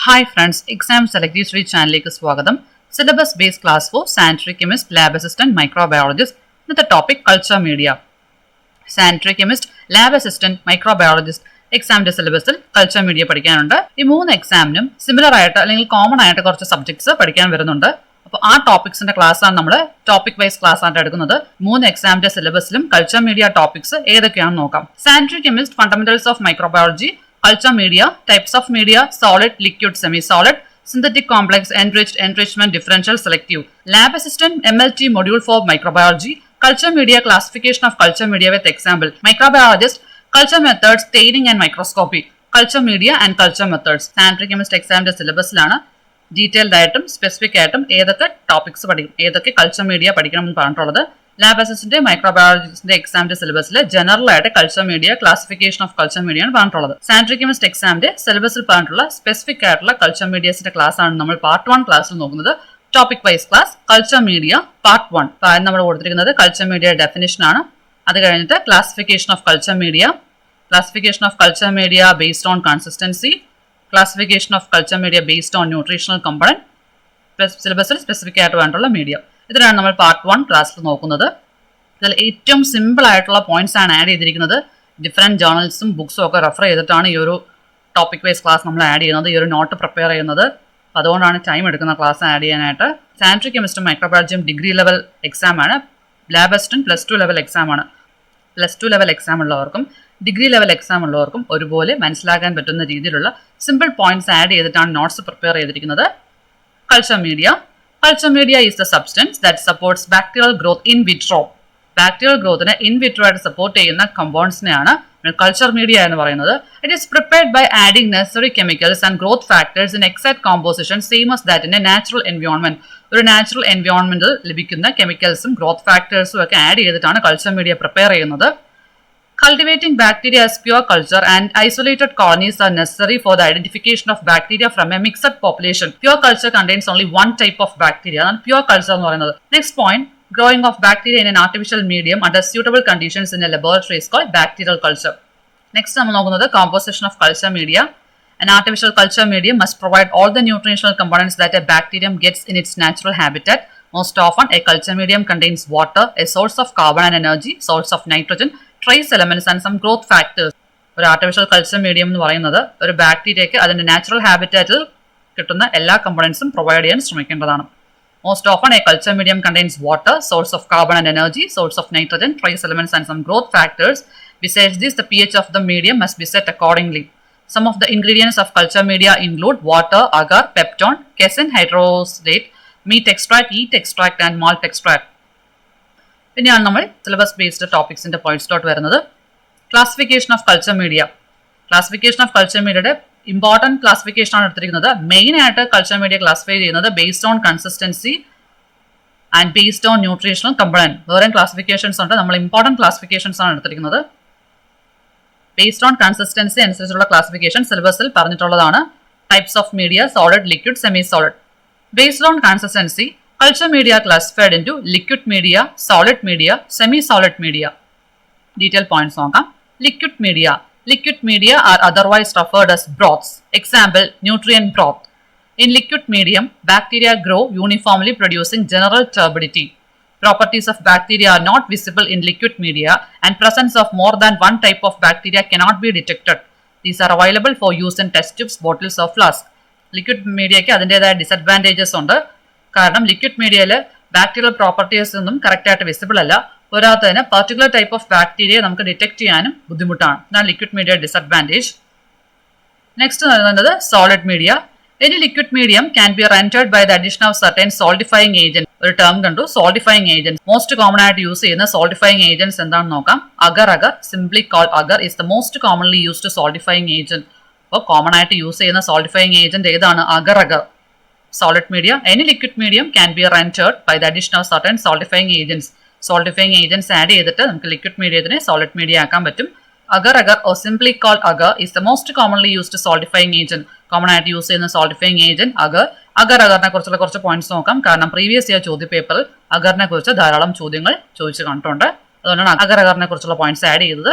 Hi friends, Exam Selective Study ചാനലിലേക്ക് സ്വാഗതം. Syllabus based class for Sanitary Chemist, Lab Assistant, Microbiologist. ഇന്നത്തെ topic culture media. Sanitary Chemist, Lab Assistant, Microbiologist എക്സാമിന്റെ സിലബസിൽ culture media പഠിക്കാനുണ്ട്. ഈ മൂന്ന് എക്സാമിനും സിമിലർ ആയിട്ട് അല്ലെങ്കിൽ കോമൺ ആയിട്ട് കുറച്ച് സബ്ജക്ട്സ് പഠിക്കാൻ വരുന്നുണ്ട്. അപ്പോൾ ആ ടോപ്പിക്സിന്റെ ക്ലാസ് ആണ് നമ്മൾ ടോപ്പിക് വൈസ് ക്ലാസ് ആയിട്ട് എടുക്കുന്നത്. മൂന്ന് എക്സാമിന്റെ സിലബസിലും കൾച്ചർ മീഡിയ ടോപ്പിക്സ് ഏതൊക്കെയാണെന്ന് നോക്കാം. Sanitary Chemist, Fundamentals of Microbiology, Culture Media, Types of Media, Solid, Liquid, Semi-Solid, Synthetic, Complex, Enriched, Enrichment, Differential, Selective. Lab Assistant, MLT Module for Microbiology, Culture Media, Classification of Culture Media with Example, Microbiologist, Culture Methods, Staining and Microscopy, Culture Media and Culture Methods. Sanitary Chemist exam സിലബസിലാണ് detailed ആയിട്ടും specific ആയിട്ടും ഏതൊക്കെ topics പഠിക്കും, ഏതൊക്കെ culture media പഠിക്കണം എന്ന് പറഞ്ഞിട്ടുള്ളത്. Lab assistant മൈക്രോബയോളജിസ്റ്റിന്റെ എക്സാമിന്റെ സിലബസിൽ ജനറൽ ആയിട്ട് culture media, classification of culture media ആണ് പറഞ്ഞിട്ടുള്ളത്. സാനിറ്ററി കെമിസ്റ്റ് എക്സാമിന്റെ സിലബസിൽ പറഞ്ഞിട്ടുള്ള സ്പെസിഫിക് ആയിട്ടുള്ള കൾച്ചർ മീഡിയസിന്റെ ക്ലാസ് ആണ് നമ്മൾ പാർട്ട് 1 ക്ലാസ്സിൽ നോക്കുന്നത്. Topic wise class culture media part 1. ആദ്യം നമ്മൾ കൊടുത്തിരിക്കുന്നത് കൾച്ചർ മീഡിയ ഡെഫിനിഷൻ ആണ്. അത് കഴിഞ്ഞിട്ട് classification of culture media, classification of culture media based on consistency, classification of culture media based on nutritional component, സിലബസിൽ സ്പെസിഫിക് ആയിട്ട് വേണ്ടിയുള്ള മീഡിയ. ഇതിനാണ് നമ്മൾ പാർട്ട് 1 ക്ലാസ്സിൽ നോക്കുന്നത്. ഇതിൽ ഏറ്റവും സിമ്പിൾ ആയിട്ടുള്ള പോയിന്റ്സ് ആണ് ആഡ് ചെയ്തിരിക്കുന്നത്. ഡിഫറെൻറ്റ് ജേർണൽസും ബുക്സും ഒക്കെ റെഫർ ചെയ്തിട്ടാണ് ഈ ഒരു ടോപ്പിക് വൈസ് ക്ലാസ് നമ്മൾ ആഡ് ചെയ്യുന്നത്, ഈ ഒരു നോട്ട് പ്രിപ്പയർ ചെയ്യുന്നത്. അതുകൊണ്ടാണ് ടൈം എടുക്കുന്ന ക്ലാസ് ആഡ് ചെയ്യാനായിട്ട്. സാനിറ്ററി കെമിസ്റ്റും മൈക്രോബയോളജിയും ഡിഗ്രി ലെവൽ എക്സാം ആണ്. ലാബ് അസിസ്റ്റന്റ് +2 ലെവൽ എക്സാം ആണ്. +2 ലെവൽ എക്സാം ഉള്ളവർക്കും ഡിഗ്രി ലെവൽ എക്സാം ഉള്ളവർക്കും ഒരുപോലെ മനസ്സിലാക്കാൻ പറ്റുന്ന രീതിയിലുള്ള സിമ്പിൾ പോയിന്റ്സ് ആഡ് ചെയ്തിട്ടാണ് നോട്ട്സ് പ്രിപ്പയർ ചെയ്തിരിക്കുന്നത്. Culture media. Culture media is the substance that supports bacterial growth in vitro. Bacterial ഗ്രോത്തിനെ ഇൻ വിട്രോ ആയിട്ട് സപ്പോർട്ട് ചെയ്യുന്ന കമ്പൗണ്ട്സിനെയാണ് കൾച്ചർ മീഡിയ എന്ന് പറയുന്നത്. It is prepared by adding necessary chemicals and growth factors in exact composition same as that in a natural environment. ഒരു natural എൻവയോൺമെന്റിൽ ലഭിക്കുന്ന കെമിക്കൽസും ഗ്രോത്ത് ഫാക്ടേഴ്സും ഒക്കെ ആഡ് ചെയ്തിട്ടാണ് കൾച്ചർ മീഡിയ പ്രിപ്പയർ ചെയ്യുന്നത്. Cultivating bacteria as pure culture and isolated colonies are necessary for the identification of bacteria from a mixed population. Pure culture contains only one type of bacteria. That's pure culture എന്ന് പറയുന്നത്. Next point, growing of bacteria in an artificial medium under suitable conditions in a laboratory is called bacterial culture. Next നമ്മൾ നോക്കുന്നത് composition of culture media. An artificial culture medium must provide all the nutritional components that a bacterium gets in its natural habitat. Most often, a culture medium contains water, a source of carbon and energy, source of nitrogen, trace elements and some growth factors. ഒരു artificial culture medium എന്ന് പറയുന്നത് ഒരു ബാക്ടീരിയയ്ക്ക് അതിന്റെ natural ഹാബിറ്റാറ്റിൽ കിട്ടുന്ന എല്ലാ കമ്പോണൻസും provide ചെയ്യാൻ ശ്രമിക്കേണ്ടതാണ്. Most often a culture medium contains water, source of carbon and energy, source of nitrogen, trace elements and some growth factors. Besides this, the pH of the medium must be set accordingly. Some of the ingredients of culture media include water, agar, peptone, casein hydrolysate, meat extract, yeast extract and malt extract. പിന്നെയാണ് നമ്മൾ syllabus based ടോപ്പിക്സിന്റെ പോയിന്റ്സിലോട്ട് വരുന്നത്. Classification of culture media. Classification of culture മീഡിയയുടെ important classification ആണ് എടുത്തിരിക്കുന്നത്. Main ആയിട്ട് culture media classify ചെയ്യുന്നത് based on consistency and based on nutritional component. വേറെ classifications ഉണ്ട്, നമ്മൾ ഇമ്പോർട്ടൻറ്റ് ക്ലാസിഫിക്കേഷൻസ് ആണ് എടുത്തിരിക്കുന്നത്. ബേസ്ഡ് ഓൺ കൺസിസ്റ്റൻസി അനുസരിച്ചുള്ള ക്ലാസിഫിക്കേഷൻ സിലബസിൽ പറഞ്ഞിട്ടുള്ളതാണ്. Types of media, solid, liquid, semi solid. Based on consistency, culture media classified into liquid media, solid media, semi-solid media. Detail points നോക്കാം. Liquid media. Liquid media are otherwise referred as broths. Example, nutrient broth. In liquid medium, bacteria grow uniformly producing general turbidity. Properties of bacteria are not visible in liquid media and presence of more than one type of bacteria cannot be detected. These are available for use in test tubes, bottles or flasks. Liquid മീഡിയയ്ക്ക് അതിൻ്റെതായ disadvantages ഉണ്ട്. കാരണം liquid മീഡിയയിൽ bacterial properties ഒന്നും കറക്റ്റായിട്ട് visible അല്ല. പോരാത്തതിന് particular type of bacteria നമുക്ക് ഡിറ്റക്ട് ചെയ്യാനും ബുദ്ധിമുട്ടാണ്. ഇതാണ് ലിക്വിഡ് മീഡിയ ഡിസഡ്വാൻറ്റേജ്. നെക്സ്റ്റ് പറയുന്നത് solid media. Any liquid medium can be rendered by the addition of certain solidifying agent. ഒരു ടേം കണ്ടു, സോൾഡിഫയിങ് ഏജന്റ്. മോസ്റ്റ് കോമൺ ആയിട്ട് യൂസ് ചെയ്യുന്ന സോൾഡിഫയിങ് ഏജന്റ്സ് എന്താണെന്ന് നോക്കാം. Agar simply called agar is the most commonly used solidifying agent. അപ്പോൾ common ആയിട്ട് use ചെയ്യുന്ന solidifying agent ഏതാണ്? Agar. Solid media. Any liquid medium can be rendered by the addition of certain solidifying agents. Solidifying agents add ചെയ്തിട്ട് നമുക്ക് liquid മീഡിയത്തിനെ solid media ആക്കാൻ പറ്റും. Agar or simply called agar is the most commonly used solidifying agent. Common ആയിട്ട് use ചെയ്യുന്ന solidifying agent അഗറിനെ കുറിച്ചുള്ള കുറച്ച് points നോക്കാം. കാരണം പ്രീവിയസ് ഇയർ ചോദ്യപേപ്പറിൽ അഗറിനെ കുറിച്ച് ധാരാളം ചോദ്യങ്ങൾ ചോദിച്ചു കണ്ടിട്ടുണ്ട്. അതുകൊണ്ടാണ് അഗറിനെ കുറിച്ചുള്ള പോയിന്റ്സ് ആഡ് ചെയ്തത്.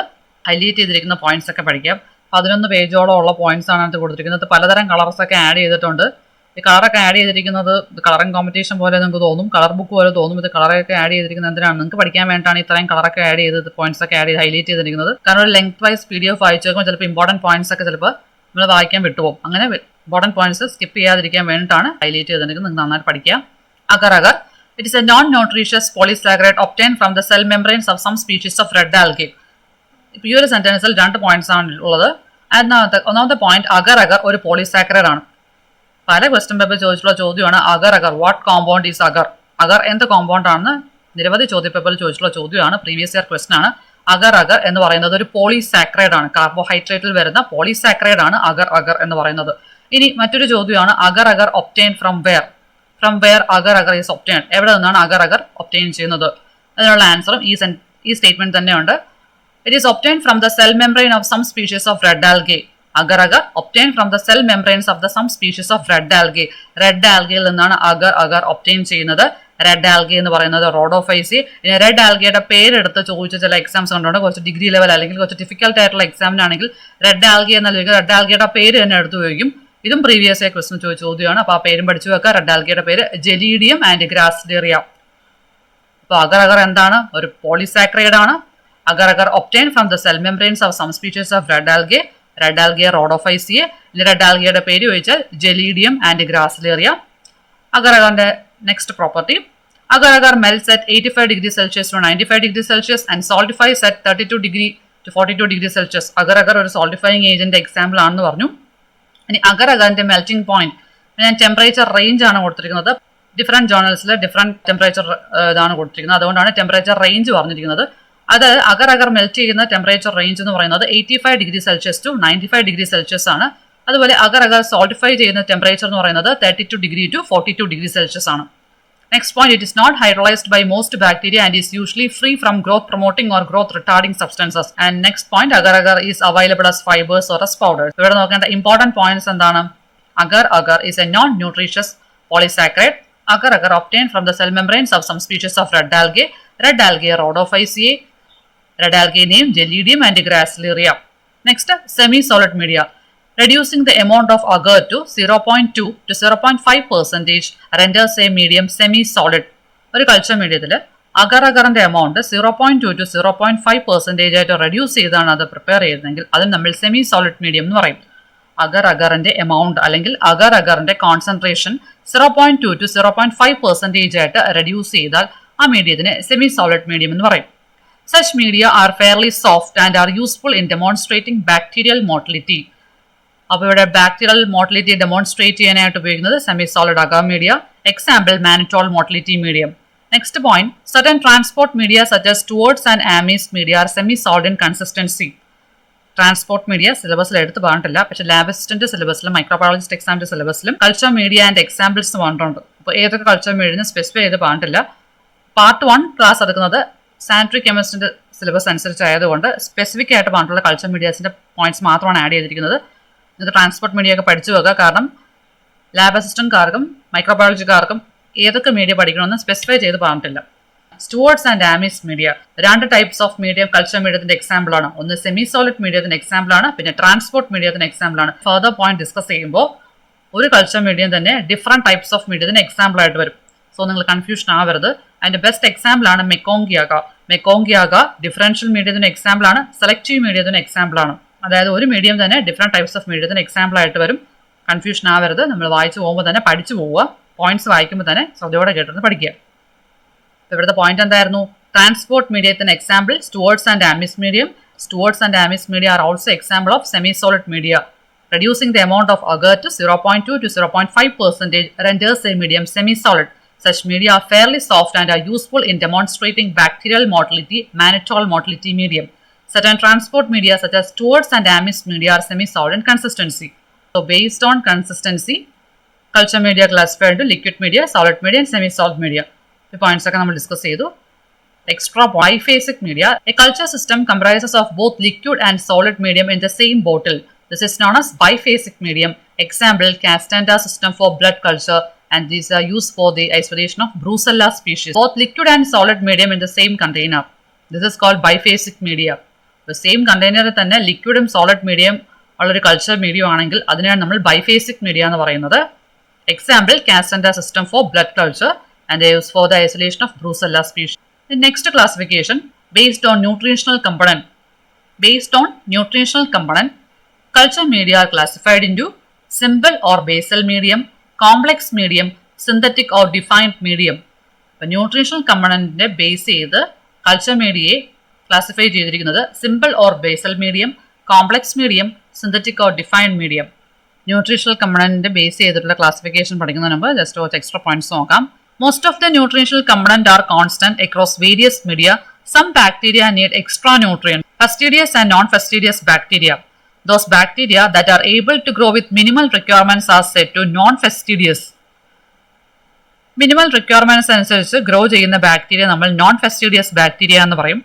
ഹൈലൈറ്റ് ചെയ്തിരിക്കുന്ന പോയിന്റ്സ് ഒക്കെ പഠിക്കാം. 11 പേജോളം ഉള്ള പോയിന്റ്സ് ആണ് അത് കൊടുത്തിരിക്കുന്നത്. പലതരം കളർസ് ഒക്കെ ആഡ് ചെയ്തിട്ടുണ്ട്. ഈ കളറൊക്കെ ആഡ് ചെയ്തിരിക്കുന്നത് കളറിംഗ് കോമ്പറ്റീഷൻ പോലെ നിങ്ങൾക്ക് തോന്നും, കളർ ബുക്ക് പോലെ തോന്നും. ഇത് കളറൊക്കെ ആഡ് ചെയ്തിരിക്കുന്നത് എന്തിനാണ്? നിങ്ങൾക്ക് പഠിക്കാൻ വേണ്ടിയിട്ടാണ് ഇത്രയും കളറൊക്കെ ആഡ് ചെയ്ത് പോയിന്റ്സ് ഒക്കെ ആഡ് ചെയ്ത് ഹൈലൈറ്റ് ചെയ്തിരിക്കുന്നത്. കാരണം ഒരു ലെങ്ത് വൈസ് PDF വായിച്ചു നോക്കുമ്പോൾ ചിലപ്പോൾ ഇമ്പോർട്ടൻറ്റ് പോയിന്റ്സ് ഒക്കെ ചിലപ്പോൾ നമ്മൾ വായിക്കാൻ വിട്ടുപോകും. അങ്ങനെ ഇമ്പോർട്ടൻറ്റ് പോയിന്റ്സ് സ്കിപ്പ് ചെയ്യാതിരിക്കാൻ വേണ്ടിയിട്ടാണ് ഹൈലൈറ്റ് ചെയ്തിരിക്കുന്നത്. നിങ്ങൾ നന്നായിട്ട് പഠിക്കുക. Agar agar, it is a non nutritious polysaccharide obtained from the cell membranes of some species of red algae. ഇപ്പോൾ ഈ ഒരു സെന്റൻസിൽ 2 പോയിന്റ്സ് ആണ് ഉള്ളത്. ഒന്നാമത്തെ പോയിന്റ്, അഗർ അഗർ ഒരു പോളിസാക്കറൈഡ് ആണ്. പല ക്വസ്റ്റ്യൻ പേപ്പർ ചോദിച്ചിട്ടുള്ള ചോദ്യമാണ് agar agar, what compound is അഗർ? അഗർ എന്ത് കോമ്പൗണ്ട് ആണെന്ന് നിരവധി ചോദ്യ പേപ്പറിൽ ചോദിച്ചിട്ടുള്ള ചോദ്യമാണ്. പ്രീവിയസ് ഇയർ ക്വസ്റ്റ്യൻ ആണ്. അഗർ അഗർ എന്ന് പറയുന്നത് ഒരു പോളിസാക്കറൈഡ് ആണ്. കാർബോഹൈഡ്രേറ്റിൽ വരുന്ന പോളിസാക്കറൈഡ് ആണ് അഗർ അഗർ എന്ന് പറയുന്നത്. ഇനി മറ്റൊരു ചോദ്യമാണ് agar agar obtain from where? From where agar agar is obtain? എവിടെ നിന്നാണ് അഗർ അഗർ ഒബ്റ്റൈൻ ചെയ്യുന്നത്? അതിനുള്ള ആൻസറും ഈ സ്റ്റേറ്റ്മെന്റ് തന്നെയുണ്ട്. It is obtain from the cell membrane of some species of red algae. Agar agar obtain from the cell membranes of the some species of red algae. Red ആൽഗയിൽ നിന്നാണ് agar agar obtain ചെയ്യുന്നത്. Red algae എന്ന് പറയുന്നത് റോഡോഫൈസി. ഇനി red ആൽഗയുടെ പേരെടുത്ത് ചോദിച്ച ചില exams കണ്ടുകൊണ്ട് കുറച്ച് ഡിഗ്രി ലെവൽ അല്ലെങ്കിൽ കുറച്ച് ഡിഫിക്കൽട്ട് ആയിട്ടുള്ള എക്സാമിനാണെങ്കിൽ റെഡ് ആൽഗെ എന്നാൽ റെഡ് ആൽഗയുടെ പേര് തന്നെ എടുത്തു ഉപയോഗിക്കും. ഇതും പ്രീവിയസ് ഇയർ ക്വസ്റ്റ്യൻ ചോദിച്ച ചോദ്യമാണ്. അപ്പോൾ ആ പേരും പഠിച്ചു വെക്കുക. റെഡ് ആൽഗയുടെ പേര് ജെലീഡിയം ആൻഡ് ഗ്രാസിഡേറിയ. അപ്പോൾ അഗർ അഗർ എന്താണ്? ഒരു പോളിസാക്കറൈഡ് ആണ്. Agar agar obtain from the cell membranes of some species of red algae. Red algae റോഡോഫൈസിയെ. റെഡ് ആൽഗയുടെ പേര് ചോദിച്ചാൽ ജെലീഡിയം ആൻഡ് ഗ്രാസിലേറിയ. അഗർ അഗറിന്റെ next property, agar agar melts at 85 degree Celsius to 95 degree Celsius and solidifies at 32 degree to 42 degree Celsius. Agar agar ഒരു solidifying agent example ആണെന്ന് പറഞ്ഞു. ഇനി agar അഗറിന്റെ മെൽറ്റിംഗ് പോയിന്റ്, ഞാൻ ടെമ്പറേച്ചർ റേഞ്ച് ആണ് കൊടുത്തിരിക്കുന്നത്. Different ജേർണൽസിൽ different temperature ഇതാണ് കൊടുത്തിരിക്കുന്നത്. അതുകൊണ്ടാണ് ടെമ്പറേച്ചർ റേഞ്ച് പറഞ്ഞിരിക്കുന്നത്. അത് അഗർ അഗർ മെൽറ്റ് ചെയ്യുന്ന ടെമ്പറേച്ചർ റേഞ്ച് എന്ന് പറയുന്നത് 85 degree Celsius to 95 degree Celsius ആണ്. അതുപോലെ അഗർ അഗർ സോൾട്ടിഫൈ ചെയ്യുന്ന ടെമ്പറേച്ചർ എന്ന് പറയുന്നത് 32 ഡിഗ്രി ടു 42 ഡിഗ്രി സെൽഷ്യസ് ആണ്. Next point, it is not hydrolysed by most bacteria and is usually free from growth promoting or growth retarding substances. And next point, agar agar is available as fibres or as powders. ഇവിടെ നോക്കേണ്ട important points എന്താണ്? Agar agar is a non nutritious polysaccharide. Agar agar obtain from the cell membranes of some species of red algae റോഡോഫൈസിയെ. Red algae name Gelidium and Gracilaria. Next, semi-solid media. Reducing the amount of agar to 0.2 to 0.5% renders a medium semi-solid. ഒരു culture മീഡിയത്തിൽ അഗർ അഗറിന്റെ amount 0.2 to 0.5% ആയിട്ട് reduce ചെയ്താണ് അത് prepare ചെയ്യുന്നതെങ്കിൽ അത് നമ്മൾ semi solid medium എന്ന് പറയും. അഗർ അഗറിന്റെ എമൗണ്ട് അല്ലെങ്കിൽ അഗർ അഗറിന്റെ കോൺസെൻട്രേഷൻ 0.2 to 0.5% ആയിട്ട് റെഡ്യൂസ് ചെയ്താൽ ആ മീഡിയത്തിന് സെമി സോളിഡ് മീഡിയം എന്ന് പറയും. Such media are fairly soft and are useful in demonstrating bacterial motility. അപ്പോൾ ഇവിടെ ബാക്ടീരിയൽ മോട്ടിലിറ്റി ഡെമോൺസ്ട്രേറ്റ് ചെയ്യാനായിട്ട് ഉപയോഗിക്കുന്നത് semi solid agar media. Example mannitol motility medium. Next point, certain transport media such as Stewart's and Amy's media are semi solid in consistency. Transport media സിലബസിൽ എടുത്ത് പറഞ്ഞിട്ടില്ല, പക്ഷേ lab assistant സിലബസിലും microbiologist എക്സാമിന്റെ സിലബസിലും culture media and examples പറഞ്ഞിട്ടുണ്ട്. അപ്പോൾ ഏതൊക്കെ culture media specify ചെയ്ത് പറഞ്ഞിട്ടില്ല. പാർട്ട് 1 ക്ലാസ് എടുക്കുന്നത് സാനിറ്ററി കെമിസ്റ്റിന്റെ സിലബസ് അനുസരിച്ചായതുകൊണ്ട് സ്പെസിഫിക് ആയിട്ട് പറഞ്ഞിട്ടുള്ള കൾച്ചർ മീഡിയാസിന്റെ പോയിന്റ്സ് മാത്രമാണ് ആഡ് ചെയ്തിരിക്കുന്നത്. നിങ്ങൾക്ക് ട്രാൻസ്പോർട്ട് മീഡിയ ഒക്കെ പഠിച്ചു വെക്കുക. കാരണം ലാബ് അസിസ്റ്റന്റ്കാർക്കും മൈക്രോബയോളജിക്കാർക്കും ഏതൊക്കെ മീഡിയ പഠിക്കണമെന്ന് സ്പെസിഫൈ ചെയ്ത് പറഞ്ഞിട്ടില്ല. Stuart's and Amies media 2 types of medium culture മീഡിയത്തിന്റെ എക്സാമ്പിൾ ആണ്. ഒന്ന് സെമി സോളിഡ് മീഡിയത്തിന്റെ എക്സാമ്പിൾ ആണ്, പിന്നെ ട്രാൻസ്പോർട്ട് മീഡിയത്തിന്റെ എക്സാമ്പിൾ ആണ്. ഫർദർ പോയിന്റ് ഡിസ്കസ് ചെയ്യുമ്പോൾ ഒരു കൾച്ചർ മീഡിയം തന്നെ ഡിഫറെന്റ് ടൈപ്സ് ഓഫ് മീഡിയത്തിന് എക്സാമ്പിൾ ആയിട്ട് വരും. സോ നിങ്ങൾ കൺഫ്യൂഷൻ ആവരുത്. അതിന്റെ ബെസ്റ്റ് എക്സാമ്പിൾ ആണ് മെക്കോങ്കിയാക. ഡിഫറൻഷ്യൽ മീഡിയത്തിന് എക്സാമ്പിൾ ആണ്, സെലക്റ്റീവ് മീഡിയത്തിന് എക്സാമ്പിൾ ആണ്. അതായത് ഒരു മീഡിയം തന്നെ ഡിഫറെന്റ് ടൈപ്സ് ഓഫ് മീഡിയത്തിന് എക്സാമ്പിൾ ആയിട്ട് വരും. കൺഫ്യൂഷൻ ആവരുത്. നമ്മൾ വായിച്ചു പോകുമ്പോൾ തന്നെ പഠിച്ചു പോവുക. പോയിന്റ്സ് വായിക്കുമ്പോൾ തന്നെ ശ്രദ്ധയോടെ കേട്ടിരുന്ന് പഠിക്കുക. ഇവിടുത്തെ പോയിന്റ് എന്തായിരുന്നു? ട്രാൻസ്പോർട്ട് മീഡിയത്തിന് example Stuart's and Amies medium. Stewart's and Amy's media are also example of semi-solid media. Reducing the amount of agar to 0.2 to 0.5% renders a medium semi-solid. Such media are fairly soft and are useful in demonstrating bacterial motility, mannitol motility medium. Certain transport media such as Stewart's and Amy's media are semi-solid in consistency. So based on consistency, culture media classified into liquid media, solid media and semi-solid media. The points we will discuss. Extra biphasic media. A culture system comprises of both liquid and solid medium in the same bottle. This is known as biphasic medium. Example, Castanda system for blood culture, and these are used for the isolation of Brucella species. Both liquid and solid medium in the same container. This is called biphasic media. The same container തന്നെ liquid and solid medium ഉള്ളൊരു culture medium ആണെങ്കിൽ അതിനെയാണ് നമ്മൾ biphasic media എന്ന് പറയുന്നത്. Example Castaneda system for blood culture and use for the isolation of Brucella species. Next classification based on nutritional component. Based on nutritional component, culture media are classified into simple or basal medium, complex medium, synthetic or defined medium. അപ്പോൾ nutritional കമ്പണന്റിനെ base ചെയ്ത് culture മീഡിയയെ classify ചെയ്തിരിക്കുന്നത് simple or basal medium, complex medium, synthetic or defined medium. Nutritional കമ്പണന്റിനെ base ചെയ്തിട്ടുള്ള classification പഠിക്കുന്നതിന് മുമ്പ് just കുറച്ച് എക്സ്ട്രാ പോയിന്റ്സ് നോക്കാം. Most of the nutritional component are constant across various media. Some bacteria need extra nutrients. Fastidious and non-fastidious bacteria. Those bacteria that are able to grow with minimal requirements are said to non-fastidious. Minimal requirements അനുസരിച്ച് grow ചെയ്യുന്ന bacteria നമ്മൾ non ഫെസ്റ്റീഡിയസ് bacteria എന്ന് പറയും.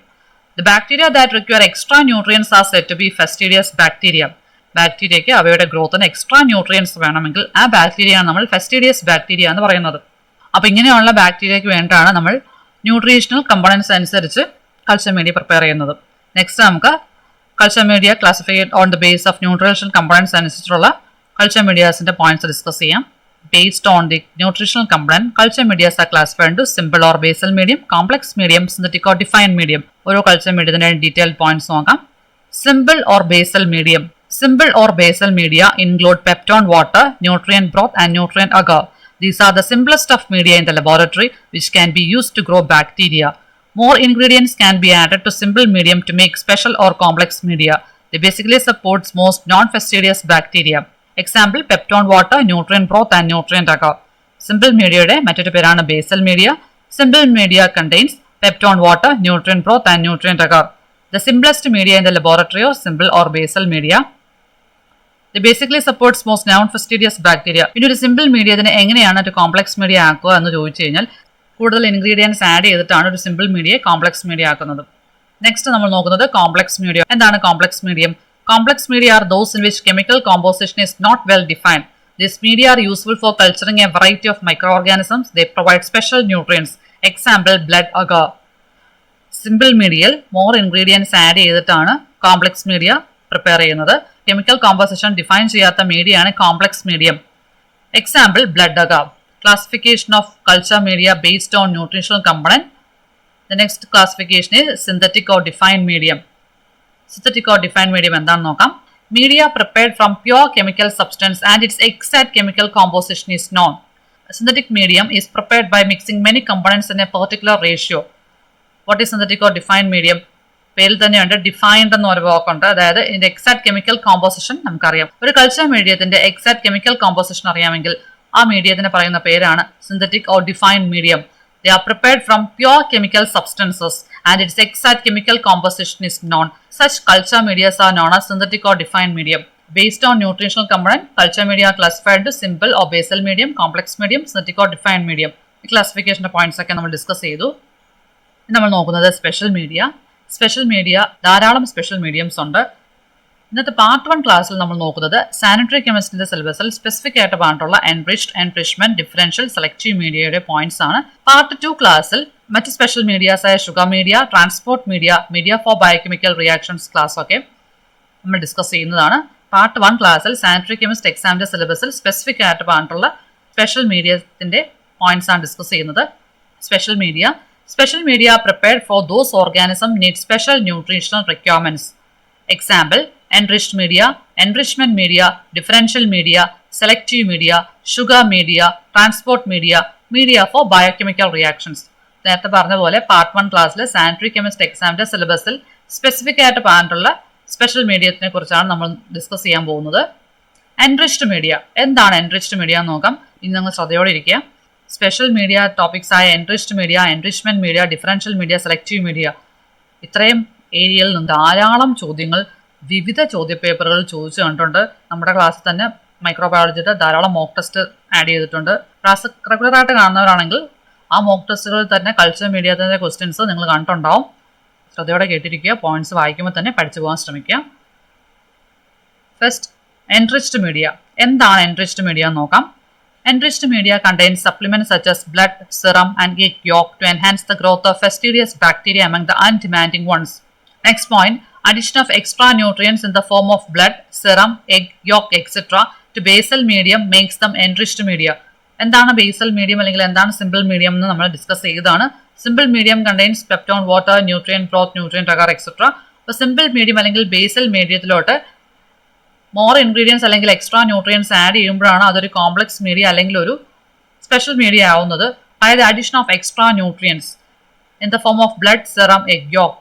The bacteria that require extra nutrients are said to be fastidious bacteria. ബാക്ടീരിയയ്ക്ക് അവയുടെ ഗ്രോത്തിന് extra nutrients വേണമെങ്കിൽ ആ ബാക്ടീരിയയാണ് നമ്മൾ ഫെസ്റ്റീഡിയസ് bacteria എന്ന് പറയുന്നത്. അപ്പോൾ ഇങ്ങനെയുള്ള ബാക്ടീരിയയ്ക്ക് വേണ്ടിയിട്ടാണ് നമ്മൾ ന്യൂട്രീഷണൽ കമ്പോണൻസ് അനുസരിച്ച് കൾച്ചർ മീഡിയ പ്രിപ്പയർ ചെയ്യുന്നത്. നെക്സ്റ്റ് നമുക്ക് culture media classify on the base of nutritional components അനുസരിച്ചുള്ള കൾച്ചർ മീഡിയാസിന്റെ പോയിന്റ്സ് ഡിസ്കസ് ചെയ്യാം. Based on the nutritional component, culture medias are classified into simple or basal medium, complex medium, synthetic or defined medium. ഓരോ culture മീഡിയത്തിന്റെ detail points നോക്കാം. Simple or basal medium. Simple or basal media include peptone water, nutrient broth and nutrient agar. These are the simplest of media in the laboratory which can be used to grow bacteria. More ingredients can be added to simple medium to make special or complex media. They basically supports most non-fastidious bacteria. Example, peptone water, nutrient broth and nutrient agar. Simple media മറ്റൊരു പേരാണ് basal media. Simple media contains peptone water, nutrient broth and nutrient agar. The simplest media in the laboratory are simple or basal media. They basically supports most non-fastidious bacteria. ഇനി ഒരു simple മീഡിയത്തിനെ എങ്ങനെയാണ് ഒരു complex media ആക്കുക എന്ന് ചോദിച്ചു കഴിഞ്ഞാൽ കൂടുതൽ ingredients add ചെയ്തിട്ടാണ് ഒരു സിമ്പിൾ മീഡിയയെ കോംപ്ലക്സ് മീഡിയ ആക്കുന്നത്. നെക്സ്റ്റ് നമ്മൾ നോക്കുന്നത് കോംപ്ലക്സ് മീഡിയ. എന്താണ് complex medium? Complex media are those in which chemical composition is not well defined. These media are useful for culturing a variety of microorganisms. They provide special nutrients. Example, blood agar. Simple മീഡിയയിൽ more ingredients add ചെയ്തിട്ടാണ് complex media prepare ചെയ്യുന്നത്. Chemical composition define ചെയ്യാത്ത മീഡിയയാണ് complex medium. Example, blood agar. Classification of culture media based on nutritional component. The next classification is synthetic or defined medium. Synthetic or defined medium എന്താണെന്ന് നോക്കാം. Media prepared from pure chemical substance and its exact chemical composition is known. Synthetic medium is prepared by mixing many components in a particular ratio. What is synthetic or defined medium? പേരിൽ തന്നെയുണ്ട് defined എന്ന് ഒരു വാക്കുണ്ട്. അതായത് ഇതിന്റെ exact chemical composition നമുക്കറിയാം. ഒരു culture മീഡിയത്തിന്റെ എക്സാക്ട് കെമിക്കൽ കോമ്പോസിഷൻ അറിയാമെങ്കിൽ ആ മീഡിയത്തിന് പറയുന്ന പേരാണ് synthetic or defined medium. They are prepared from pure chemical substances and its exact chemical composition is known. Such culture media are known as synthetic or defined medium. Based on nutritional component, culture media are classified into simple or basal medium, complex medium, synthetic or defined medium. ഈ ക്ലാസിഫിക്കേഷൻ്റെ points ഒക്കെ നമ്മൾ discuss ചെയ്തു. നമ്മൾ നോക്കുന്നത് special media. Special media ധാരാളം special mediums ഉണ്ട്. ഇന്നത്തെ part 1 ക്ലാസ്സിൽ നമ്മൾ നോക്കുന്നത് സാനിറ്ററി കെമിസ്ട്രിയുടെ സിലബസിൽ സ്പെസിഫിക് ആയിട്ട് പറഞ്ഞിട്ടുള്ള എൻറിച്ച്ഡ്, എൻറിച്ച്മെന്റ്, ഡിഫറൻഷ്യൽ, സെലക്റ്റീവ് മീഡിയയുടെ പോയിന്റ്സ് ആണ്. പാർട്ട് 2 ക്ലാസ്സിൽ മറ്റ് സ്പെഷ്യൽ മീഡിയാസ് ആയ sugar media, transport media, media for biochemical reactions class ഒക്കെ നമ്മൾ ഡിസ്കസ് ചെയ്യുന്നതാണ്. പാർട്ട് 1 ക്ലാസ്സിൽ സാനിറ്ററി കെമിസ്റ്റ് എക്സാമിന്റെ സിലബസിൽ സ്പെസിഫിക് ആയിട്ട് പറഞ്ഞിട്ടുള്ള സ്പെഷ്യൽ മീഡിയത്തിന്റെ പോയിന്റ്സ് ആണ് ഡിസ്കസ് ചെയ്യുന്നത്. Special media. Special media prepared for those organisms need special nutritional requirements. Example, enriched media, enrichment media, differential media, selective media, sugar media, transport media, media for biochemical reactions. നേരത്തെ പറഞ്ഞ പോലെ part 1 ക്ലാസ്സിൽ sanitary chemist എക്സാമിന്റെ സിലബസിൽ specific ആയിട്ട് പറഞ്ഞിട്ടുള്ള special മീഡിയത്തിനെ കുറിച്ചാണ് നമ്മൾ ഡിസ്കസ് ചെയ്യാൻ പോകുന്നത്. Enriched media. എന്താണ് എൻറിച്ച്ഡ് മീഡിയ എന്ന് നോക്കാം. ഇനി നിങ്ങൾ ശ്രദ്ധയോടെ ഇരിക്കുക. സ്പെഷ്യൽ മീഡിയ ടോപ്പിക്സ് ആയ enriched media, enrichment media, differential media, selective media, ഇത്രയും ഏരിയയിൽ നിന്ന് ധാരാളം ചോദ്യങ്ങൾ വിവിധ ചോദ്യപേപ്പറുകൾ ചോദിച്ചു കണ്ടിട്ടുണ്ട്. നമ്മുടെ ക്ലാസ്സിൽ തന്നെ മൈക്രോബയോളജിയുടെ ധാരാളം മോക്ക് ടെസ്റ്റ് ആഡ് ചെയ്തിട്ടുണ്ട്. ക്ലാസ് റെഗുലറായിട്ട് കാണുന്നവരാണെങ്കിൽ ആ മോക്ക് ടെസ്റ്റുകളിൽ തന്നെ കൾച്ചർ മീഡിയത്തിൻ്റെ ക്വസ്റ്റ്യൻസ് നിങ്ങൾ കണ്ടിട്ടുണ്ടാവും. ശ്രദ്ധയോടെ കേട്ടിരിക്കുക. പോയിന്റ്സ് വായിക്കുമ്പോൾ തന്നെ പഠിച്ചു പോകാൻ ശ്രമിക്കുക. First, enriched media. എന്താണ് എൻറിച്ച്ഡ് മീഡിയ എന്ന് നോക്കാം. Enriched media contains supplements such as blood, serum, and egg yolk to enhance the growth of fastidious bacteria among the undemanding ones. Next point, addition of extra nutrients in the form of blood, serum, egg, yolk, etc. to basal medium makes them enriched media. എന്താണ് basal medium അല്ലെങ്കിൽ എന്താണ് simple medium എന്ന് നമ്മൾ discuss ചെയ്തതാണ്. Simple medium contains peptone, water, nutrient broth, nutrient agar etcetera. അപ്പോൾ simple medium അല്ലെങ്കിൽ basal മീഡിയത്തിലോട്ട് more ingredients അല്ലെങ്കിൽ extra nutrients add ചെയ്യുമ്പോഴാണ് അതൊരു കോംപ്ലക്സ് മീഡിയ അല്ലെങ്കിൽ ഒരു സ്പെഷ്യൽ മീഡിയ ആവുന്നത്. അതായത് addition of extra nutrients in the form of blood, serum, egg yolk.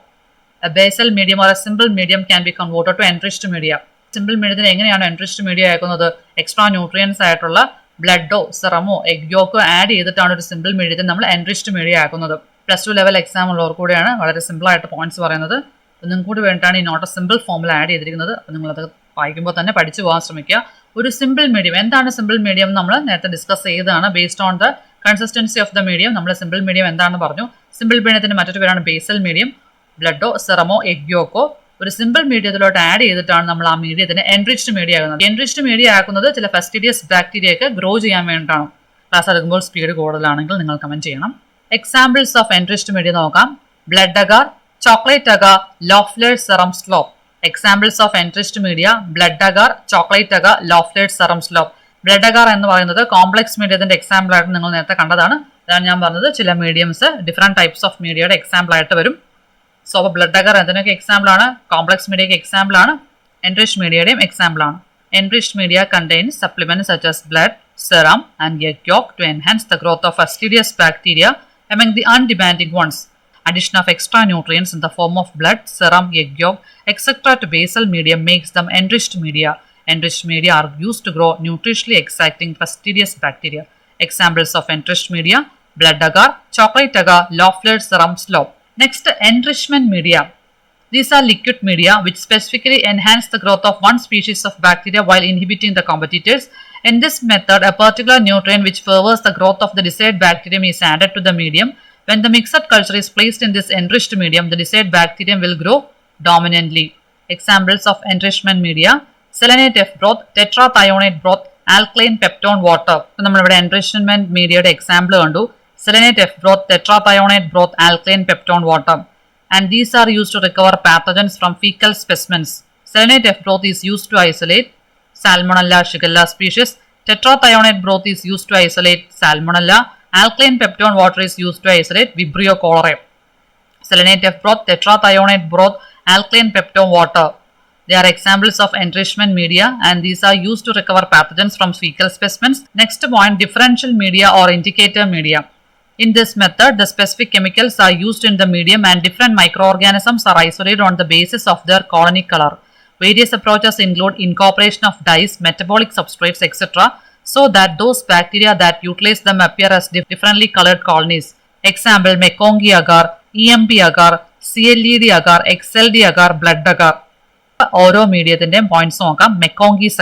A basal medium or a simple medium can be converted to enriched media. Simple മീഡിയത്തിന് എങ്ങനെയാണ് enriched media ആക്കുന്നത്? Extra nutrients ആയിട്ടുള്ള ബ്ലഡോ സെറമോ egg യോക്കോ add ചെയ്തിട്ടാണ് ഒരു simple മീഡിയത്തിൽ നമ്മൾ എൻറിച്ച്ഡ് മീഡിയ ആക്കുന്നത്. +2 ലെവൽ എക്സാം ഉള്ളവർ കൂടെയാണ് വളരെ സിമ്പിൾ ആയിട്ട് പോയിന്റ്സ് പറയുന്നത്. അപ്പോൾ നിങ്ങൾക്ക് കൂടി വേണ്ടിയിട്ടാണ് ഈ നോട്ട് സിമ്പിൾ ഫോമിൽ ആഡ് ചെയ്തിരിക്കുന്നത്. അപ്പോൾ നിങ്ങളത് വായിക്കുമ്പോൾ തന്നെ പഠിച്ചു പോകാൻ ശ്രമിക്കുക. ഒരു സിമ്പിൾ മീഡിയം എന്താണ്? സിമ്പിൾ മീഡിയം നമ്മൾ നേരത്തെ ഡിസ്കസ് ചെയ്തതാണ്. Based on the consistency of the medium നമ്മൾ സിമ്പിൾ മീഡിയം എന്താണെന്ന് പറഞ്ഞു. സിമ്പിൾ മീഡിയത്തിന് മറ്റൊരു പേരാണ് ബേസൽ മീഡിയം. ബ്ലഡോ സെറമോ എഗ് യോക്കോ ഒരു സിമ്പിൾ മീഡിയത്തിലോട്ട് ആഡ് ചെയ്തിട്ടാണ് നമ്മൾ ആ മീഡിയത്തിന് എൻറിച്ച്ഡ് മീഡിയ ആകുന്നത്. എൻറിച്ച്ഡ് മീഡിയ ആക്കുന്നത് ചില ഫസ്റ്റീരിയസ് ബാക്ടീരിയയൊക്കെ ഗ്രോ ചെയ്യാൻ വേണ്ടിയിട്ടാണ്. ക്ലാസ് എടുക്കുമ്പോൾ സ്പീഡ് കൂടുതലാണെങ്കിൽ നിങ്ങൾ കമന്റ് ചെയ്യണം. എക്സാമ്പിൾസ് ഓഫ് എൻറിച്ച്ഡ് മീഡിയ നോക്കാം. Blood agar, chocolate agar, Loeffler serum slope. Examples of enriched media blood agar, chocolate agar, Loeffler serum slope. Blood agar എന്ന് പറയുന്നത് കോംപ്ലക്സ് മീഡിയത്തിന്റെ എക്സാമ്പിൾ ആയിട്ട് നിങ്ങൾ നേരത്തെ കണ്ടതാണ്. അതാണ് ഞാൻ പറഞ്ഞത്. ചില മീഡിയംസ് ഡിഫറെന്റ് ടൈപ്സ് ഓഫ് മീഡിയയുടെ എക്സാമ്പിൾ ആയിട്ട് വരും. സോ അപ്പോൾ ബ്ലഡ് അഗാർ എന്തിനൊക്കെ എക്സാമ്പിൾ ആണ്? കോംപ്ലക്സ് മീഡിയയ്ക്ക് എക്സാമ്പിൾ ആണ്. എൻറിച്ച്ഡ് മീഡിയയുടെയും എക്സാമ്പിൾ ആണ്. Enriched media contains supplements such as blood, serum, and egg yolk to enhance the growth of fastidious bacteria among the undemanding ones. Addition of extra nutrients in the form of blood, serum, egg yolk, etc. to basal medium makes them enriched media. Enriched media are used to grow nutritionally exciting fastidious bacteria. Examples of enriched media: blood agar, chocolate agar, Loeffler serum slope. Next, enrichment media. These are liquid media which specifically enhance the growth of one species of bacteria while inhibiting the competitors. In this method, a particular nutrient which furthers the growth of the desired bacterium is added to the medium. When the mixed culture is placed in this enriched medium, the desired bacterium will grow dominantly. Examples of enrichment media: selenate F broth, tetrathionate broth, alkaline peptone water. So, we enrichment media example kandu. Selenate F broth, tetrathionate broth, alkaline peptone water. And these are used to recover pathogens from fecal specimens. Selenate F broth is used to isolate Salmonella, Shigella species. Tetrathionate broth is used to isolate Salmonella. Alkaline peptone water is used to isolate Vibrio cholerae. Selenate F broth, tetrathionate broth, alkaline peptone water. They are examples of enrichment media and these are used to recover pathogens from fecal specimens. Next point, differential media or indicator media. In this method, the specific chemicals are used in the medium and different microorganisms are isolated on the basis of their colony color. Various approaches include incorporation of dyes, metabolic substrates, etc. so that those bacteria that utilize them appear as differently colored colonies. Example: Mekonghi agar, EMP agar, CLED agar, XLD agar, blood agar. ഓരോ മീഡിയത്തിന്റെയും points നോക്കാം. മെക്കോങ്കീസ്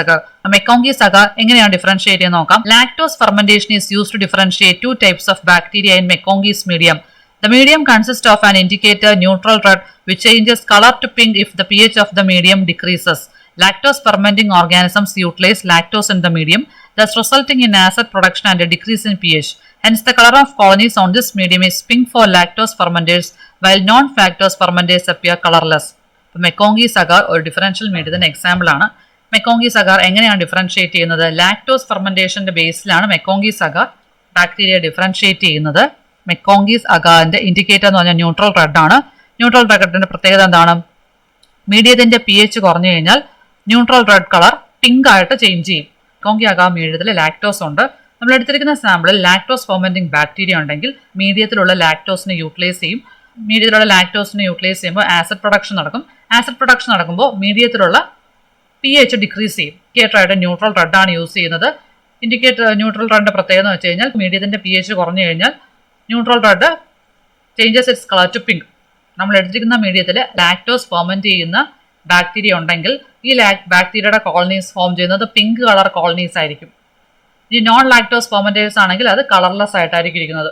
agar എങ്ങനെയാണ് differentiate ചെയ്യുന്നത് നോക്കാം. Lactose fermentation is use to differentiate 2 types of bacteria in Mekonghi's medium. The medium consists of an indicator neutral red which changes color to pink if the pH of the medium decreases. Lactose fermenting organisms utilize lactose in the medium, thus resulting in acid production and a decrease in pH. Hence, the color of colonies on this medium is pink for lactose fermenters, while non-lactose fermenters appear colorless. MacConkey's agar ഒരു differential മീഡിയത്തിന്റെ example ആണ്. MacConkey's agar എങ്ങനെയാണ് differentiate ചെയ്യുന്നത്? Lactose ഫെർമെന്റേഷന്റെ ബേസിലാണ് MacConkey's agar bacteria differentiate ചെയ്യുന്നത്. മെക്കോങ്കീസ് അഗാറിന്റെ indicator എന്ന് പറഞ്ഞാൽ ന്യൂട്രൽ റെഡ് ആണ്. ന്യൂട്രൽ റെഡിന്റെ പ്രത്യേകത എന്താണ്? മീഡിയത്തിന്റെ pH കുറഞ്ഞു കഴിഞ്ഞാൽ ന്യൂട്രൽ റെഡ് കളർ പിങ്ക് ആയിട്ട് ചേഞ്ച് ചെയ്യും. മെക്കോങ്കി അഗാർ മീഡിയത്തിൽ ലാക്ടോസ് ഉണ്ട്. നമ്മൾ എടുത്തിരിക്കുന്ന സാമ്പിളിൽ ലാക്ടോസ് ഫെർമെന്റിംഗ് ബാക്ടീരിയ ഉണ്ടെങ്കിൽ മീഡിയത്തിലുള്ള ലാക്ടോസിനെ യൂട്ടിലൈസ് ചെയ്യും. മീഡിയത്തിലുള്ള ലാക്ടോസിനെ യൂട്ടിലൈസ് ചെയ്യുമ്പോൾ ആസിഡ് പ്രൊഡക്ഷൻ നടക്കും. ആസിഡ് പ്രൊഡക്ഷൻ നടക്കുമ്പോൾ മീഡിയത്തിലുള്ള pH ഡിക്രീസ് ചെയ്യും. ഇൻഡിക്കേറ്റർ ആയിട്ട് ന്യൂട്രൽ റെഡ് ആണ് യൂസ് ചെയ്യുന്നത്. ഇൻഡിക്കേറ്റർ ന്യൂട്രൽ റെഡിന്റെ പ്രത്യേകത എന്ന് വെച്ച് കഴിഞ്ഞാൽ മീഡിയത്തിന്റെ pH കുറഞ്ഞു കഴിഞ്ഞാൽ neutral red changes its colour to pink. നമ്മൾ എടുത്തിരിക്കുന്ന മീഡിയത്തിൽ ലാക്ടോസ് ഫെർമെന്റ് ചെയ്യുന്ന ബാക്ടീരിയ ഉണ്ടെങ്കിൽ ഈ ബാക്ടീരിയയുടെ കോളനീസ് ഫോം ചെയ്യുന്നത് പിങ്ക് കളർ കോളനീസ് ആയിരിക്കും. ഈ നോൺ ലാക്ടോസ് ഫെർമെന്റേഴ്സ് ആണെങ്കിൽ അത് കളർലെസ് ആയിട്ടായിരിക്കും ഇരിക്കുന്നത്.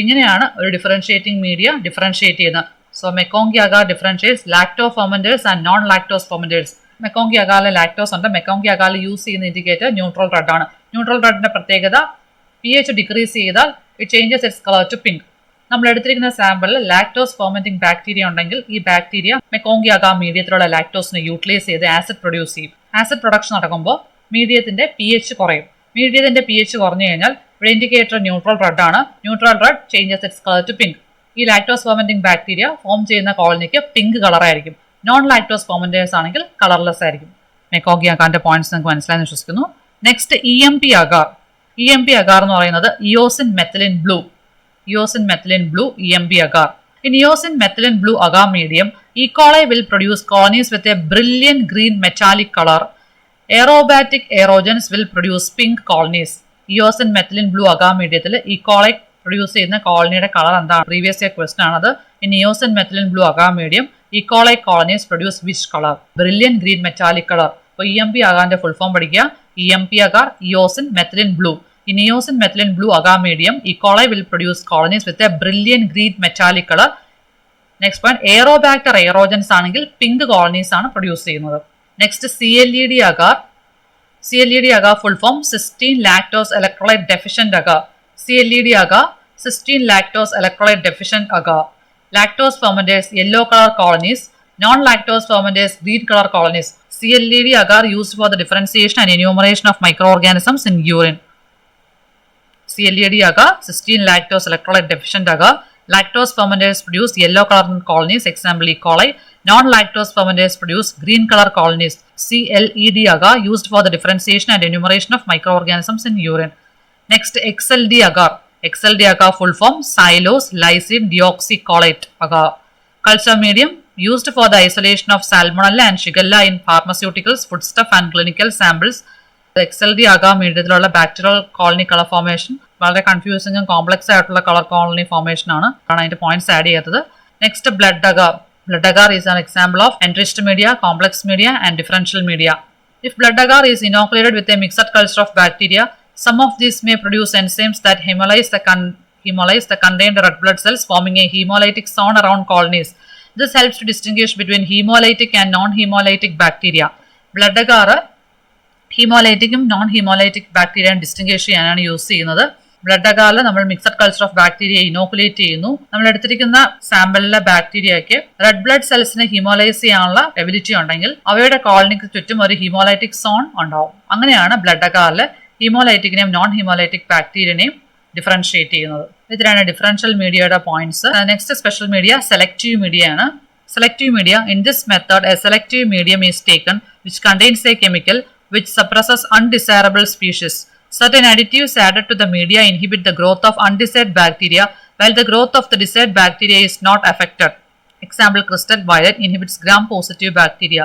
ഇങ്ങനെയാണ് ഒരു ഡിഫറൻഷിയേറ്റിംഗ് മീഡിയ ഡിഫറൻഷിയേറ്റ് ചെയ്യുന്നത്. So MacConkey agar differentiates lacto fermenters and non lactose fermenters. MacConkey അഗാറിൽ ലാക്ടോസ് ഉണ്ട്. മെക്കോങ്കി അഗാറിൽ യൂസ് ചെയ്യുന്ന ഇൻഡിക്കേറ്റർ ന്യൂട്രൽ റെഡ് ആണ്. ന്യൂട്രൽ റെഡിന്റെ പ്രത്യേകത pH ഡിക്രീസ് ചെയ്താൽ it changes its colour to pink. നമ്മൾ എടുത്തിരിക്കുന്ന സാമ്പിളിൽ ലാക്ടോസ് ഫെർമെന്റിംഗ് ബാക്ടീരിയ ഉണ്ടെങ്കിൽ ഈ ബാക്ടീരിയ മെക്കോങ്കി അഗാർ മീഡിയത്തിലുള്ള ലാക്ടോസിനെ യൂട്ടിലൈസ് ചെയ്ത് ആസിഡ് പ്രൊഡ്യൂസ് ചെയ്യും. ആസിഡ് പ്രൊഡക്ഷൻ നടക്കുമ്പോൾ മീഡിയത്തിന്റെ pH കുറയും. മീഡിയത്തിന്റെ pH കുറഞ്ഞു കഴിഞ്ഞാൽ ഇവിടെ ഇൻഡിക്കേറ്റർ ന്യൂട്രൽ റെഡ് ആണ്. Neutral red changes its colour to pink. ഈ ലാക്ടോസ് ഫെർമെന്റിംഗ് ബാക്ടീരിയ ഫോം ചെയ്യുന്ന കോളനിക്ക് പിങ്ക് കളറായിരിക്കും. നോൺ ലാക്ടോസ് ഫെർമെന്റേഴ്സ് ആണെങ്കിൽ കളർലെസ് ആയിരിക്കും. മെക്കോങ്കി അഗാറിന്റെ പോയിന്റ്സ് നിങ്ങൾക്ക് മനസ്സിലായെന്ന് വിശ്വസിക്കുന്നു. Next EMP agar. EMP agar എന്ന് പറയുന്നത് eosin methylene blue. Eosin methylene blue EMP agar. In eosin methylene blue agar medium, E. coli will produce colonies with a brilliant green metallic color. Aerobatic aerogens will produce pink colonies. Eosin methylene blue agar medium E. coli produce ചെയ്യുന്ന കോളനിയുടെ colour എന്താണ്? Previous year question ആണത്. In eosin methylene blue agar medium, E. coli colonies produce which color? Brilliant green metallic color. അപ്പോൾ EMP agarന്റെ full form പഠിക്കുക. EMP agar eosin methylene blue. In eosin methylene blue agar medium, E. coli will produce colonies with a brilliant green metallic color. Next point, aerobacter aerogens ആണെങ്കിൽ pink colonies ആണ് produce ചെയ്യുന്നത്. Next CLED agar. CLED agar full form cysteine lactose electrolyte deficient agar. CLED agar, cysteine lactose electrolyte deficient agar. Lactose fermenters yellow color colonies, non-lactose fermenters green color colonies. CLED agar used for the differentiation and enumeration of microorganisms in urine. CLED agar, cysteine lactose electrolyte deficient agar. Lactose fermenters produce yellow color colonies, example E. coli. Non-lactose fermenters produce green color colonies. CLED agar used for the differentiation and enumeration of microorganisms in urine. Next, XLD agar. XLD agar full form xylose lysine deoxycholate agar. Culture medium used for the isolation of salmonella and shigella in pharmaceuticals, foodstuff and clinical samples. XLD agar മീഡിയത്തിലുള്ള bacterial colony colour formation വളരെ കൺഫ്യൂസിംഗും complex ആയിട്ടുള്ള colour colony formation ആണ് അതിന്റെ points add ചെയ്യാത്തത്. Next blood agar. Blood agar is an example of enriched media, complex media and differential media. If blood agar is inoculated with a mixed culture of bacteria, some of these may produce enzymes that hemolyze the contained red blood cells, forming a hemolytic zone around colonies. This helps to distinguish between hemolytic and non-hemolytic bacteria. Blood agar ഹീമോലൈറ്റിക്കും non haemolytic bacteria distinguish ചെയ്യാനാണ് use ചെയ്യുന്നത്. Blood അഗാറിൽ നമ്മൾ mixed culture of bacteria inoculate ചെയ്യുന്നു. നമ്മൾ എടുത്തിരിക്കുന്ന സാമ്പിളിലെ ബാക്ടീരിയയ്ക്ക് red blood സെൽസിനെ ഹീമോലൈസ് ചെയ്യാനുള്ള ability ഉണ്ടെങ്കിൽ അവയുടെ കോളനിക്ക് ചുറ്റും ഒരു ഹീമോലൈറ്റിക് സോൺ ഉണ്ടാവും. അങ്ങനെയാണ് ബ്ലഡ് അഗാറിൽ ഹീമോലൈറ്റിക്കിനെയും നോൺ ഹീമോലൈറ്റിക് ബാക്ടീരിയനെയും ഡിഫറൻഷിയേറ്റ് ചെയ്യുന്നത്. ഇതിലാണ് ഡിഫറൻഷ്യൽ മീഡിയയുടെ points. Next special media selective media ആണ്. Selective media. In this method, a selective medium is taken which contains a chemical which suppresses undesirable species. Certain additives added to the media inhibit the growth of undesired bacteria, while the growth of the desired bacteria is not affected. Example, crystal violet inhibits gram-positive bacteria.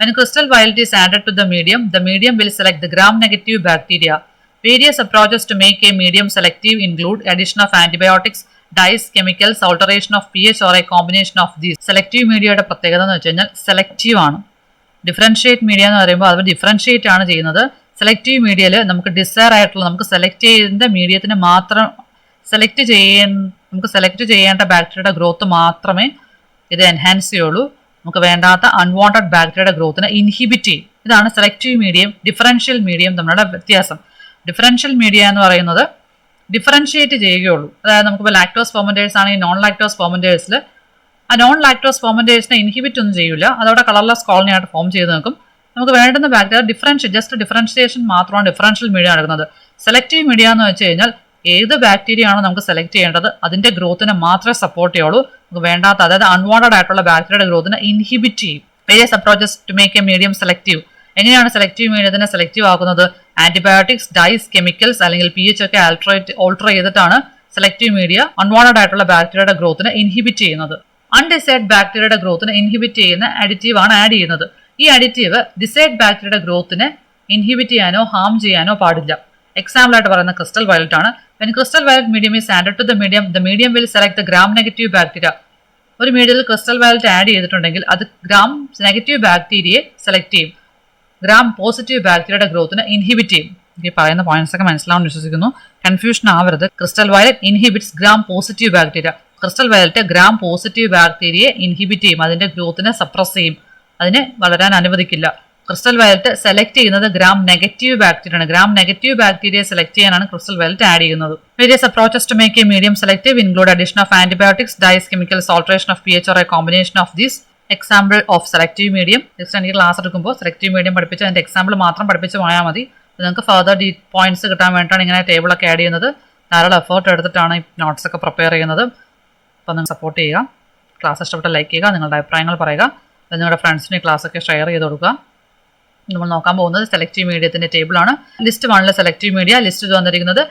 When crystal violet is added to the medium will select the gram-negative bacteria. Various approaches to make a medium selective include addition of antibiotics, dyes, chemicals, alteration of pH or a combination of these. Selective mediaയുടെ പ്രത്യേകത എന്ന് വെച്ച് കഴിഞ്ഞാൽ selective ആണ്. Differentiate media എന്ന് പറയുമ്പോൾ അത് differentiate ആണ് ചെയ്യുന്നത്. സെലക്റ്റീവ് മീഡിയയിൽ നമുക്ക് ഡിസയർ ആയിട്ടുള്ള നമുക്ക് സെലക്ട് ചെയ്യേണ്ട മീഡിയത്തിന് മാത്രം നമുക്ക് സെലക്ട് ചെയ്യേണ്ട ബാക്ടീരിയയുടെ ഗ്രോത്ത് മാത്രമേ ഇത് എൻഹാൻസ് ചെയ്യുള്ളൂ. നമുക്ക് വേണ്ടാത്ത അൺവാണ്ടഡ് ബാക്ടീരിയയുടെ ഗ്രോത്തിനെ ഇൻഹിബിറ്റ് ചെയ്യും. ഇതാണ് സെലക്റ്റീവ് മീഡിയം ഡിഫറൻഷ്യൽ മീഡിയം തമ്മിലുള്ള വ്യത്യാസം. ഡിഫറൻഷ്യൽ മീഡിയ എന്ന് പറയുന്നത് ഡിഫറൻഷിയേറ്റ് ചെയ്യുകയുള്ളൂ. അതായത് നമുക്കിപ്പോൾ ലാക്ടോസ് ഫെർമെന്റേഴ്സ് ആണെങ്കിൽ നോൺ ലാക്ടോസ് ഫെർമെന്റേഴ്സിൽ ആ നോൺ ലാക്ടോസ് ഫെർമെന്റേഴ്സിനെ ഇൻഹിബിറ്റ് ഒന്നും ചെയ്യില്ല. അതവിടെ കളർലെസ് കോളനി ആയിട്ട് ഫോം ചെയ്ത് നിൽക്കും. നമുക്ക് വേണ്ടുന്ന ബാക്ടീരിയ ജസ്റ്റ് ഡിഫറൻഷിയേഷൻ മാത്രമാണ് ഡിഫറൻഷ്യൽ മീഡിയ നടക്കുന്നത്. സെലക്റ്റീവ് മീഡിയ എന്ന് വെച്ച് കഴിഞ്ഞാൽ ഏത് ബാക്ടീരിയ ആണോ നമുക്ക് സെലക്ട് ചെയ്യേണ്ടത് അതിന്റെ ഗ്രോത്തിനെ മാത്രമേ സപ്പോർട്ട് ചെയ്യുള്ളൂ. നമുക്ക് വേണ്ടാത്ത അതായത് അൺവാണ്ടഡ് ആയിട്ടുള്ള ബാക്ടീരിയയുടെ ഗ്രോത്തിനെ ഇൻഹിബിറ്റ് ചെയ്യും. Various approaches to make a medium selective. എങ്ങനെയാണ് സെലക്റ്റീവ് മീഡിയത്തിനെ സെലക്റ്റീവ് ആക്കുന്നത്? ആന്റിബയോട്ടിക്സ്, ഡൈസ്, കെമിക്കൽസ് അല്ലെങ്കിൽ pH ഒക്കെ ഓൾട്ടർ ചെയ്തിട്ടാണ് സെലക്റ്റീവ് മീഡിയ അൺവാണ്ടഡ് ആയിട്ടുള്ള ബാക്ടീരിയയുടെ ഗ്രോത്തിനെ ഇൻഹിബിറ്റ് ചെയ്യുന്നത്. അൺഡിസൈഡ് ബാക്ടീരിയയുടെ ഗ്രോത്തിനെ ഇൻഹിബിറ്റ് ചെയ്യുന്ന അഡിറ്റീവ് ആണ് ആഡ് ചെയ്യുന്നത്. ഈ അഡിറ്റീവ് ഡിസൈഡ് ബാക്ടീരിയയുടെ ഗ്രോത്തിനെ ഇൻഹിബിറ്റ് ചെയ്യാനോ ഹാം ചെയ്യാനോ പാടില്ല. എക്സാമ്പിൾ ആയിട്ട് പറയുന്ന ക്രിസ്റ്റൽ വയലറ്റ് ആണ്. When crystal violet medium is added to the medium will select the gram negative bacteria. ഒരു മീഡിയത്തിൽ ക്രിസ്റ്റൽ വയലറ്റ് ആഡ് ചെയ്തിട്ടുണ്ടെങ്കിൽ അത് ഗ്രാം നെഗറ്റീവ് ബാക്ടീരിയയെ സെലക്ട് ചെയ്യും. ഗ്രാം പോസിറ്റീവ് ബാക്ടീരിയയുടെ ഗ്രോത്തിനെ ഇൻഹിബിറ്റ് ചെയ്യും. ഈ പറയുന്ന പോയിന്റ്സ് ഒക്കെ മനസ്സിലാവും വിശ്വസിക്കുന്നു. കൺഫ്യൂഷൻ ആവരുത്. Crystal violet inhibits gram positive bacteria. Crystal violet gram positive ബാക്ടീരിയയെ ഇൻഹിബിറ്റ് ചെയ്യും. അതിന്റെ ഗ്രോത്തിനെ സപ്രസ് ചെയ്യും. അതിനെ വളരാൻ അനുവദിക്കില്ല. ക്രിസ്റ്റൽ വയലറ്റ് സെലക്ട് ചെയ്യുന്നത് ഗ്രാം നെഗറ്റീവ് ബാക്ടീരിയ ആണ്. ഗ്രാം നെഗറ്റീവ് ബാക്ടീരിയ സെലക്ട് ചെയ്യാനാണ് ക്രിസ്റ്റൽ വയലറ്റ് ആഡ് ചെയ്യുന്നത്. Various approaches to make a medium selective include addition of antibiotics, dyes, chemicals, alteration of pH or a combination of these. Example of selective medium. Just എനിക്ക് class എടുക്കുമ്പോൾ selective medium പഠിപ്പിച്ച് അതിന്റെ example മാത്രം പഠിപ്പിച്ച് പോയാൽ മതി. നിങ്ങൾക്ക് ഫർദർ പോയിന്റ്സ് കിട്ടാൻ വേണ്ടിയിട്ടാണ് ഇങ്ങനെ ടേബിളൊക്കെ ആഡ് ചെയ്യുന്നത്. ധാരാളം എഫേർട്ട് എടുത്തിട്ടാണ് ഈ നോട്ട്സ് ഒക്കെ പ്രിപ്പയർ ചെയ്യുന്നത്. അപ്പോൾ നിങ്ങൾ സപ്പോർട്ട് ചെയ്യുക. ക്ലാസ് ഇഷ്ടപ്പെട്ട ലൈക്ക് ചെയ്യുക, നിങ്ങളുടെ അഭിപ്രായങ്ങൾ പറയുക, നിങ്ങളുടെ ഫ്രണ്ട്സിന് ഈ ക്ലാസ്സൊക്കെ ഷെയർ ചെയ്ത് കൊടുക്കുക. നമ്മൾ നോക്കാൻ പോകുന്നത് സെലക്റ്റീവ് മീഡിയത്തിൻ്റെ ടേബിളാണ്. List 1 selective media. ലിസ്റ്റ് വന്നിരിക്കുന്നത്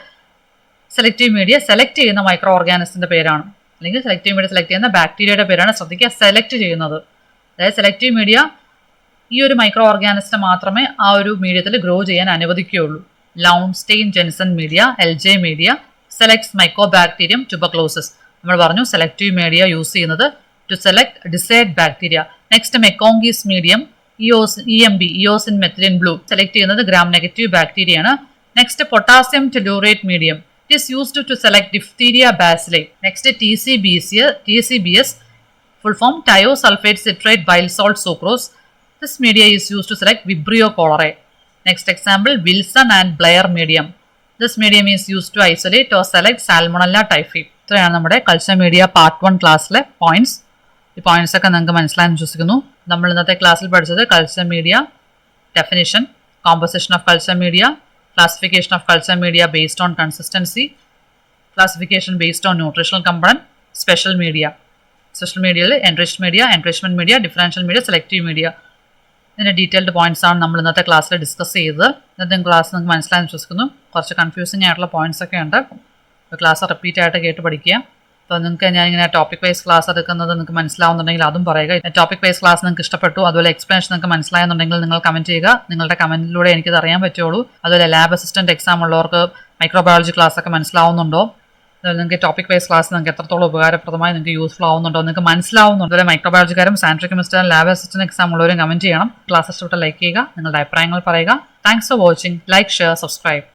സെലക്റ്റീവ് മീഡിയ സെലക്ട് ചെയ്യുന്ന മൈക്രോ ഓർഗാനിസത്തിൻ്റെ പേരാണ്, അല്ലെങ്കിൽ സെലക്റ്റീവ് മീഡിയ സെലക്ട് ചെയ്യുന്ന ബാക്ടീരിയയുടെ പേരാണ്. ശ്രദ്ധിക്കുക, സെലക്ട് ചെയ്യുന്നത്. അതായത് സെലക്റ്റീവ് മീഡിയ ഈ ഒരു മൈക്രോ ഓർഗാനിസത്തെ മാത്രമേ ആ ഒരു മീഡിയത്തിൽ ഗ്രോ ചെയ്യാൻ അനുവദിക്കുകയുള്ളൂ. Lowenstein Jensen media, LJ media selects mycobacterium tuberculosis. നമ്മൾ പറഞ്ഞു സെലക്റ്റീവ് മീഡിയ യൂസ് ചെയ്യുന്നത് to select desired bacteria. Next MacConkey's medium EMB eosin methylene blue select ചെയ്യുന്നത് ഗ്രാം നെഗറ്റീവ് ബാക്ടീരിയ ആണ്. Next potassium tellurite medium it is used to select diphtheria bacilli. Next TCBS full form thiosulfate citrate bile salt sucrose. This media is used to select Vibrio cholerae. Next example, Wilson and Blair medium. This medium is used to isolate or select Salmonella typhi. ഇത്രയാണ് നമ്മുടെ culture media part 1 ക്ലാസ്സിലെ points. ഈ points ഒക്കെ നിങ്ങൾക്ക് മനസ്സിലായെന്ന് വിശ്വസിക്കുന്നു. നമ്മൾ ഇന്നത്തെ ക്ലാസ്സിൽ പഠിച്ചത് culture media definition, composition of culture media, classification of culture media based on consistency, classification based on nutritional component, special media. Special മീഡിയയിൽ enrichment media, differential media, selective media. ഇതിൻ്റെ ഡീറ്റെയിൽഡ് പോയിന്റ്സ് ആണ് നമ്മൾ ഇന്നത്തെ ക്ലാസ്സിൽ ഡിസ്കസ് ചെയ്തത്. ഇന്നത്തെ class നിങ്ങൾക്ക് മനസ്സിലായെന്ന് വിശ്വസിക്കുന്നു. കുറച്ച് കൺഫ്യൂസിംഗ് ആയിട്ടുള്ള പോയിന്റ്സ് ഒക്കെ ഉണ്ട്. ക്ലാസ് റിപ്പീറ്റ് ആയിട്ട് കേട്ട് പഠിക്കുക. അപ്പോൾ നിങ്ങൾക്ക് ഞാനിങ്ങനെ ടോപ്പിക് വൈസ് ക്ലാസ് എടുക്കുന്നത് നിങ്ങൾക്ക് മനസ്സിലാവുന്നുണ്ടെങ്കിൽ അതും പറയുക. ടോപ്പിക് വൈസ് ക്ലാസ് നിങ്ങൾക്ക് ഇഷ്ടപ്പെട്ടു, അതുപോലെ എക്സ്പ്ലനേഷൻ നിങ്ങൾക്ക് മനസ്സിലായെന്നുണ്ടെങ്കിൽ നിങ്ങൾ കമൻറ്റ് ചെയ്യുക. നിങ്ങളുടെ കമൻറ്റിലൂടെ എനിക്കത് അറിയാൻ പറ്റുള്ളൂ. അതുപോലെ ലാബ് അസിസ്റ്റൻറ്റ് എക്സാം ഉള്ളവർക്ക് മൈക്രോബയോളജി ക്ലാസ് ഒക്കെ മനസ്സിലാവുന്നുണ്ടോ, നിങ്ങൾക്ക് ടോപ്പിക് വൈസ് ക്ലാസ് നിങ്ങൾക്ക് എത്രത്തോളം ഉപകാരപ്രദമായി നിങ്ങൾക്ക് യൂസ്ഫുൾ ആവുന്നുണ്ടോ, നിങ്ങൾക്ക് മനസ്സിലാവുന്നുണ്ടോ. അതുപോലെ മൈക്രോബയോളജിക്കാരും സാനിറ്ററി കെമിസ്റ്റും ലാബ് അസിസ്റ്റന്റ് എക്സാം ഉള്ളവരും കമൻറ്റ് ചെയ്യണം. ക്ലാസ് ഇഷ്ടപ്പെട്ട ലൈക്ക് ചെയ്യുക, നിങ്ങളുടെ അഭിപ്രായങ്ങൾ പറയുക. Thanks for watching. Like, share, subscribe.